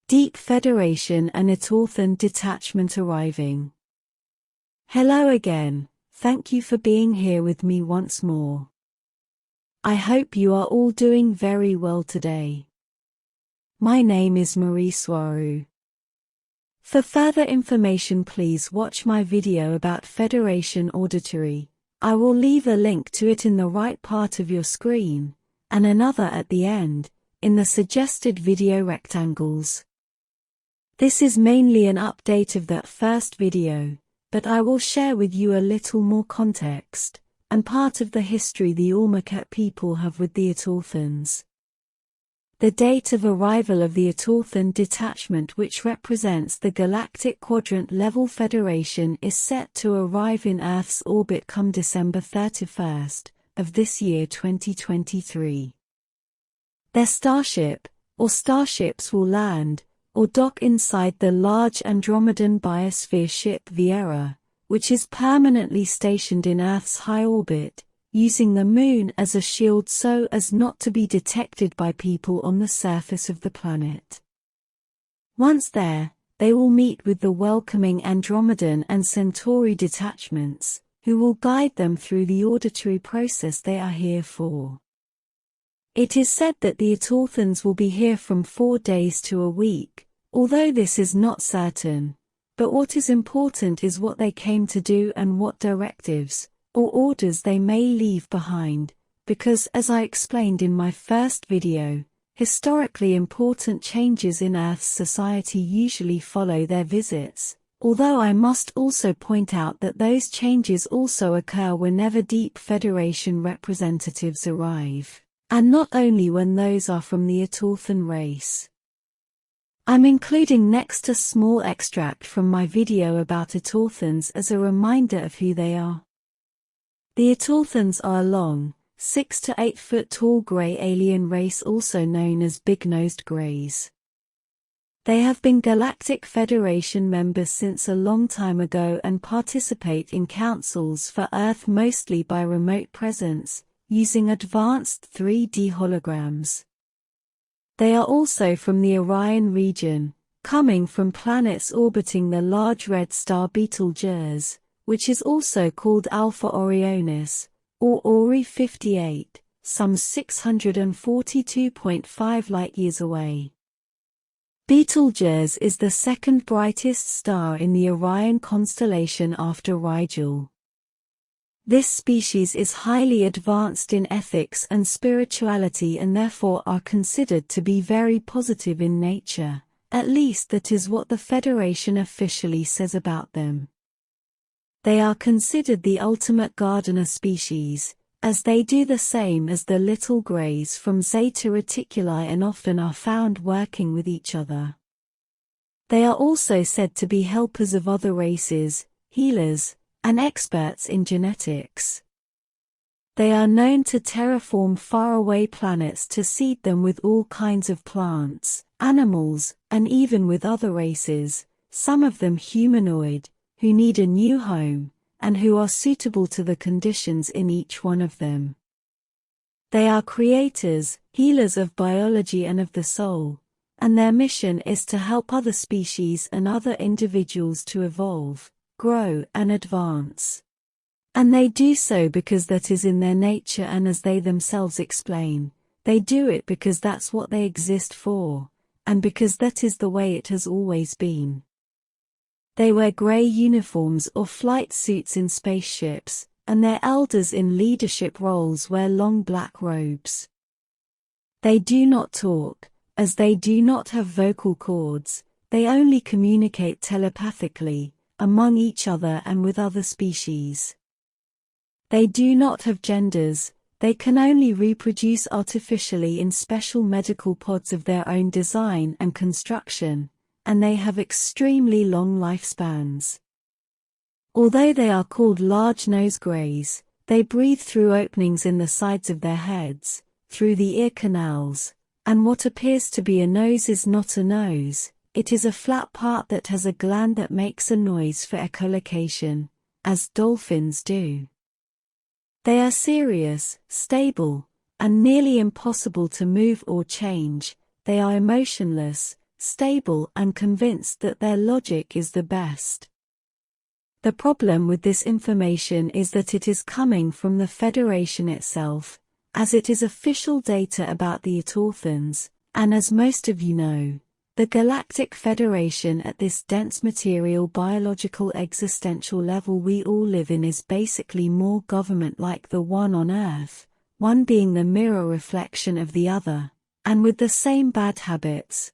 Deep Federation and Etorthan detachment arriving. Hello again, thank you for being here with me once more. I hope you are all doing very well today. My name is Mari Swaruu. For further information please watch my video about Federation Auditory. I will leave a link to it in the right part of your screen, and another at the end, in the suggested video rectangles. This is mainly an update of that first video, but I will share with you a little more context, and part of the history the Urmah people have with the Etorthans. The date of arrival of the Etorthan detachment, which represents the galactic quadrant-level federation, is set to arrive in Earth's orbit come December 31st of this year 2023. Their starship, or starships, will land, or dock inside the large Andromedan biosphere ship Viera, which is permanently stationed in Earth's high orbit, using the Moon as a shield so as not to be detected by people on the surface of the planet. Once there, they will meet with the welcoming Andromedan and Centauri detachments, who will guide them through the auditory process they are here for. It is said that the Etorthans will be here from 4 days to a week, although this is not certain, but what is important is what they came to do and what directives, or orders they may leave behind, because as I explained in my first video, historically important changes in Earth's society usually follow their visits, although I must also point out that those changes also occur whenever Deep Federation representatives arrive, and not only when those are from the Etorthan race. I'm including next a small extract from my video about Etorthans as a reminder of who they are. The Etorthans are a long, 6 to 8 foot tall grey alien race also known as big-nosed greys. They have been Galactic Federation members since a long time ago and participate in councils for Earth mostly by remote presence, using advanced 3D holograms. They are also from the Orion region, coming from planets orbiting the large red star Betelgeuse, which is also called Alpha Orionis, or Ori 58, some 642.5 light-years away. Betelgeuse is the second brightest star in the Orion constellation after Rigel. This species is highly advanced in ethics and spirituality and therefore are considered to be very positive in nature, at least that is what the Federation officially says about them. They are considered the ultimate gardener species, as they do the same as the little greys from Zeta Reticuli and often are found working with each other. They are also said to be helpers of other races, healers, and experts in genetics. They are known to terraform faraway planets to seed them with all kinds of plants, animals, and even with other races, some of them humanoid, who need a new home, and who are suitable to the conditions in each one of them. They are creators, healers of biology and of the soul, and their mission is to help other species and other individuals to evolve, grow and advance. And they do so because that is in their nature, and as they themselves explain, they do it because that's what they exist for, and because that is the way it has always been. They wear grey uniforms or flight suits in spaceships, and their elders in leadership roles wear long black robes. They do not talk, as they do not have vocal cords, they only communicate telepathically, among each other and with other species. They do not have genders, they can only reproduce artificially in special medical pods of their own design and construction, and they have extremely long lifespans. Although they are called large-nose greys, they breathe through openings in the sides of their heads, through the ear canals, and what appears to be a nose is not a nose, it is a flat part that has a gland that makes a noise for echolocation, as dolphins do. They are serious, stable, and nearly impossible to move or change. They are emotionless, stable and convinced that their logic is the best. The problem with this information is that it is coming from the Federation itself, as it is official data about the Etorthans, and as most of you know, the Galactic Federation at this dense material biological existential level we all live in is basically more government like the one on Earth, one being the mirror reflection of the other, and with the same bad habits.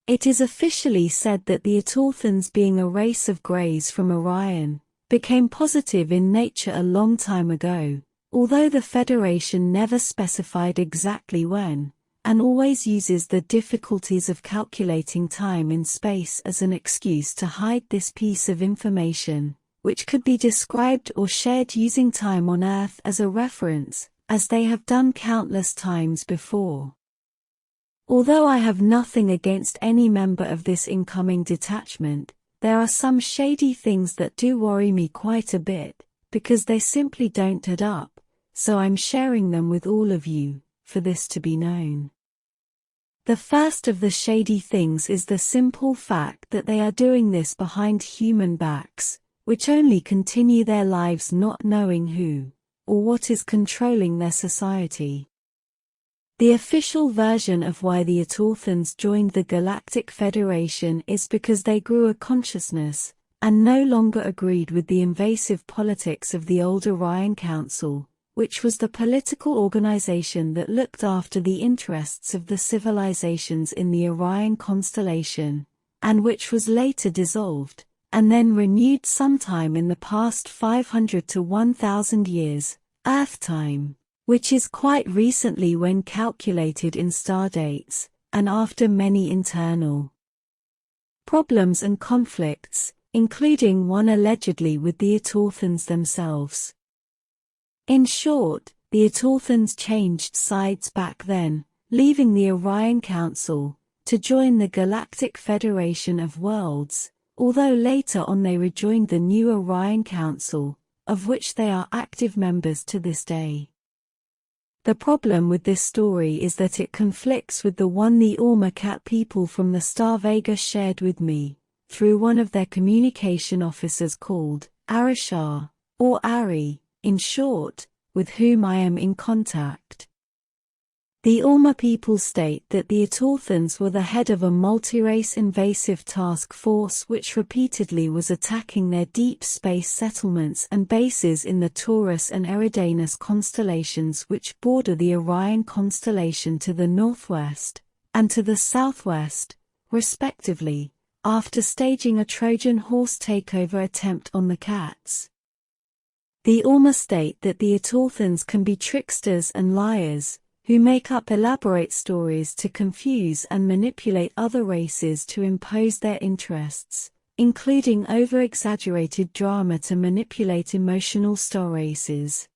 It is officially said that the Etorthans, being a race of greys from Orion, became positive in nature a long time ago, although the Federation never specified exactly when, and always uses the difficulties of calculating time in space as an excuse to hide this piece of information, which could be described or shared using time on Earth as a reference, as they have done countless times before. Although I have nothing against any member of this incoming detachment, there are some shady things that do worry me quite a bit, because they simply don't add up, so I'm sharing them with all of you, for this to be known. The first of the shady things is the simple fact that they are doing this behind human backs, which only continue their lives not knowing who, or what is controlling their society. The official version of why the Etorthans joined the Galactic Federation is because they grew a consciousness, and no longer agreed with the invasive politics of the old Orion Council, which was the political organization that looked after the interests of the civilizations in the Orion constellation, and which was later dissolved, and then renewed sometime in the past 500 to 1000 years, Earth time, which is quite recently when calculated in star dates, and after many internal problems and conflicts, including one allegedly with the Etorthans themselves. In short, the Etorthans changed sides back then, leaving the Orion Council, to join the Galactic Federation of Worlds, although later on they rejoined the new Orion Council, of which they are active members to this day. The problem with this story is that it conflicts with the one the Urmah cat people from the star Vega shared with me, through one of their communication officers called Arishar, or Ari, in short, with whom I am in contact. The Urmah people state that the Etorthans were the head of a multi-race invasive task force which repeatedly was attacking their deep space settlements and bases in the Taurus and Eridanus constellations which border the Orion constellation to the northwest, and to the southwest, respectively, after staging a Trojan horse takeover attempt on the cats. The Urmah state that the Etorthans can be tricksters and liars, who make up elaborate stories to confuse and manipulate other races to impose their interests, including over-exaggerated drama to manipulate emotional star races.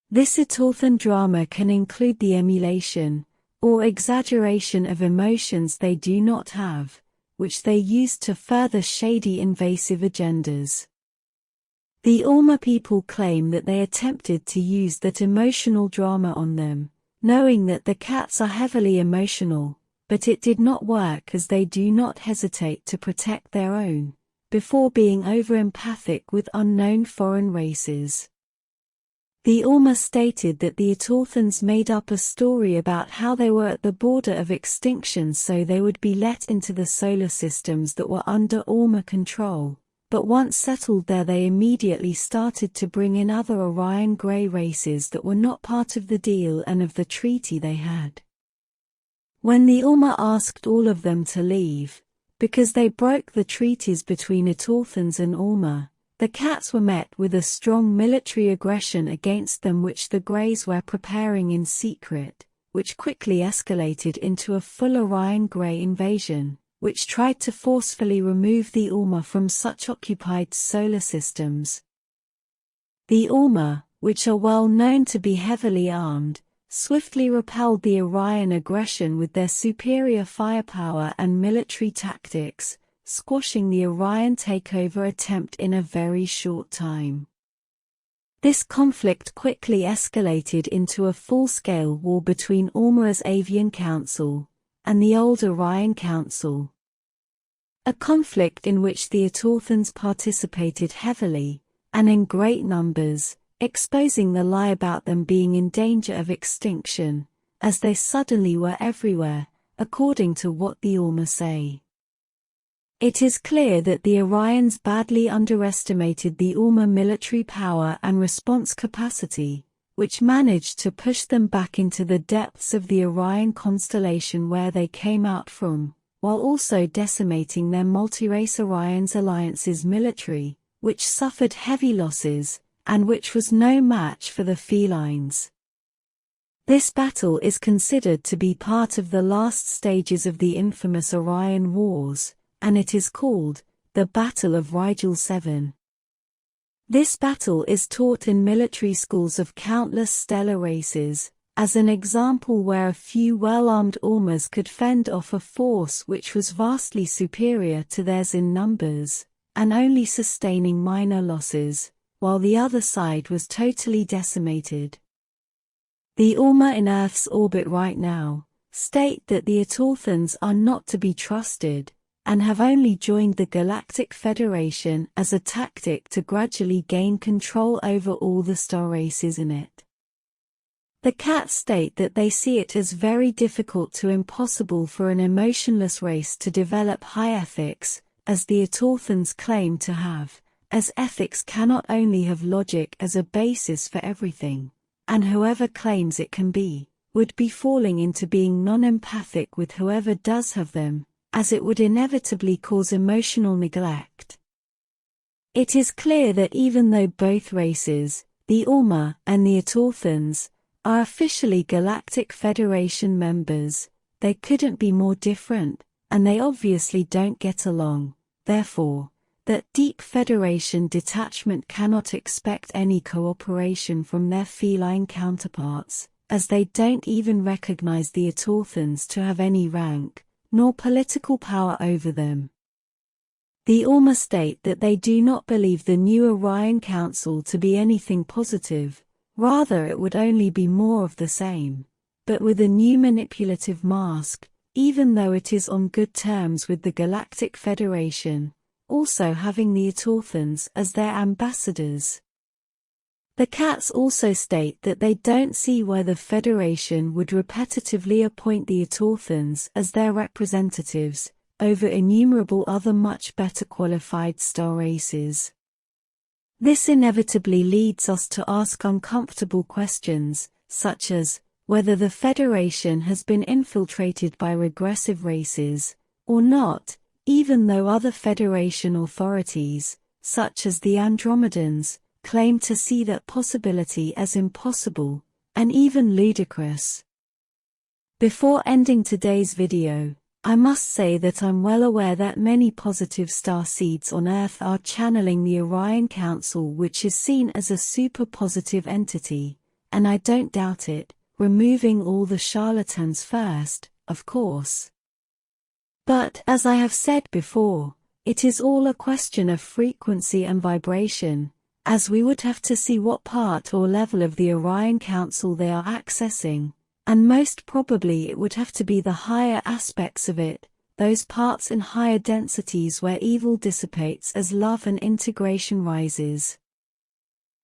This Etorthan drama can include the emulation, or exaggeration of emotions they do not have, which they use to further shady invasive agendas. The Urmah people claim that they attempted to use that emotional drama on them, knowing that the cats are heavily emotional, but it did not work as they do not hesitate to protect their own, before being over-empathic with unknown foreign races. The Urmah stated that the Etorthans made up a story about how they were at the border of extinction so they would be let into the solar systems that were under Urmah control, but once settled there they immediately started to bring in other Orion Grey races that were not part of the deal and of the treaty they had. When the Urmah asked all of them to leave, because they broke the treaties between Etorthans and Urmah, the cats were met with a strong military aggression against them which the Greys were preparing in secret, which quickly escalated into a full Orion Grey invasion, which tried to forcefully remove the Urmah from such occupied solar systems. The Urmah, which are well known to be heavily armed, swiftly repelled the Orion aggression with their superior firepower and military tactics, squashing the Orion takeover attempt in a very short time. This conflict quickly escalated into a full-scale war between Urmah's Avian Council, and the old Orion Council. A conflict in which the Etorthans participated heavily, and in great numbers, exposing the lie about them being in danger of extinction, as they suddenly were everywhere, according to what the Urmah say. It is clear that the Orions badly underestimated the Urmah military power and response capacity, which managed to push them back into the depths of the Orion constellation where they came out from, while also decimating their multi-race Orion's alliance's military, which suffered heavy losses, and which was no match for the felines. This battle is considered to be part of the last stages of the infamous Orion Wars, and it is called the Battle of Rigel 7. This battle is taught in military schools of countless stellar races, as an example where a few well-armed Urmahs could fend off a force which was vastly superior to theirs in numbers, and only sustaining minor losses, while the other side was totally decimated. The Urmah in Earth's orbit right now state that the Etorthans are not to be trusted, and have only joined the Galactic Federation as a tactic to gradually gain control over all the star races in it. The Cats state that they see it as very difficult to impossible for an emotionless race to develop high ethics, as the Etorthans claim to have, as ethics cannot only have logic as a basis for everything, and whoever claims it can be, would be falling into being non-empathic with whoever does have them, as it would inevitably cause emotional neglect. It is clear that even though both races, the Urmah and the Etorthans, are officially Galactic Federation members, they couldn't be more different, and they obviously don't get along, therefore, that deep Federation detachment cannot expect any cooperation from their feline counterparts, as they don't even recognize the Etorthans to have any rank, nor political power over them. The Urmah state that they do not believe the new Orion Council to be anything positive, rather it would only be more of the same, but with a new manipulative mask, even though it is on good terms with the Galactic Federation, also having the Etorthans as their ambassadors. The Cats also state that they don't see why the Federation would repetitively appoint the Etorthans as their representatives, over innumerable other much better qualified star races. This inevitably leads us to ask uncomfortable questions, such as, whether the Federation has been infiltrated by regressive races, or not, even though other Federation authorities, such as the Andromedans, claim to see that possibility as impossible, and even ludicrous. Before ending today's video, I must say that I'm well aware that many positive star seeds on Earth are channeling the Orion Council, which is seen as a super positive entity, and I don't doubt it, removing all the charlatans first, of course. But, as I have said before, it is all a question of frequency and vibration, as we would have to see what part or level of the Orion Council they are accessing, and most probably it would have to be the higher aspects of it, those parts in higher densities where evil dissipates as love and integration rises.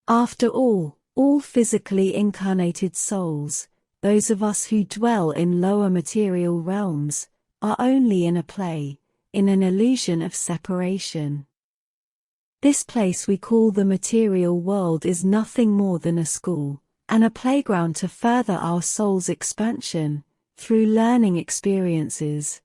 After all physically incarnated souls, those of us who dwell in lower material realms, are only in a play, in an illusion of separation. This place we call the material world is nothing more than a school, and a playground to further our soul's expansion, through learning experiences.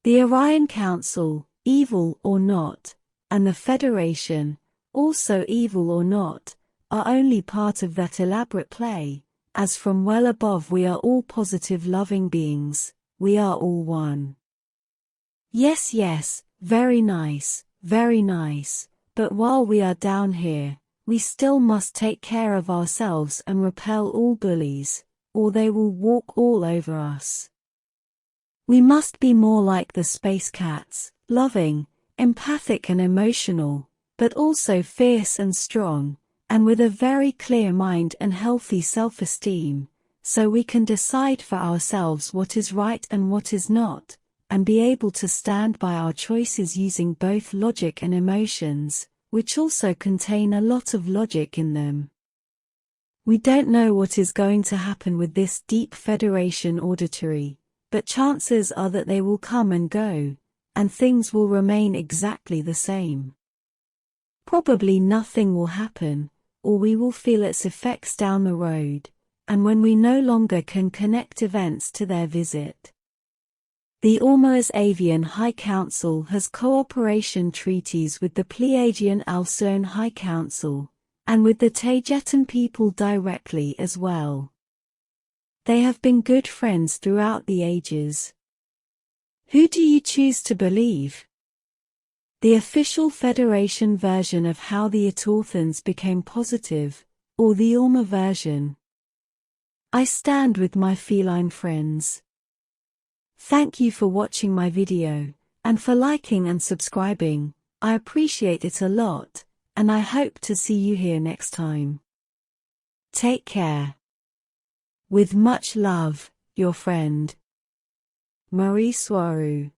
The Orion Council, evil or not, and the Federation, also evil or not, are only part of that elaborate play, as from well above we are all positive loving beings, we are all one. Yes, very nice, but while we are down here, we still must take care of ourselves and repel all bullies, or they will walk all over us. We must be more like the space cats, loving, empathic and emotional, but also fierce and strong, and with a very clear mind and healthy self-esteem, so we can decide for ourselves what is right and what is not, and be able to stand by our choices using both logic and emotions, which also contain a lot of logic in them. We don't know what is going to happen with this deep Federation auditory, but chances are that they will come and go, and things will remain exactly the same. Probably nothing will happen, or we will feel its effects down the road, and when we no longer can connect events to their visit. The Urmah's Avian High Council has cooperation treaties with the Pleiadian Alcyon High Council, and with the Taygetan people directly as well. They have been good friends throughout the ages. Who do you choose to believe? The official Federation version of how the Etorthans became positive, or the Urmah version? I stand with my feline friends. Thank you for watching my video, and for liking and subscribing. I appreciate it a lot, and I hope to see you here next time. Take care. With much love, your friend, Mari Swaruu.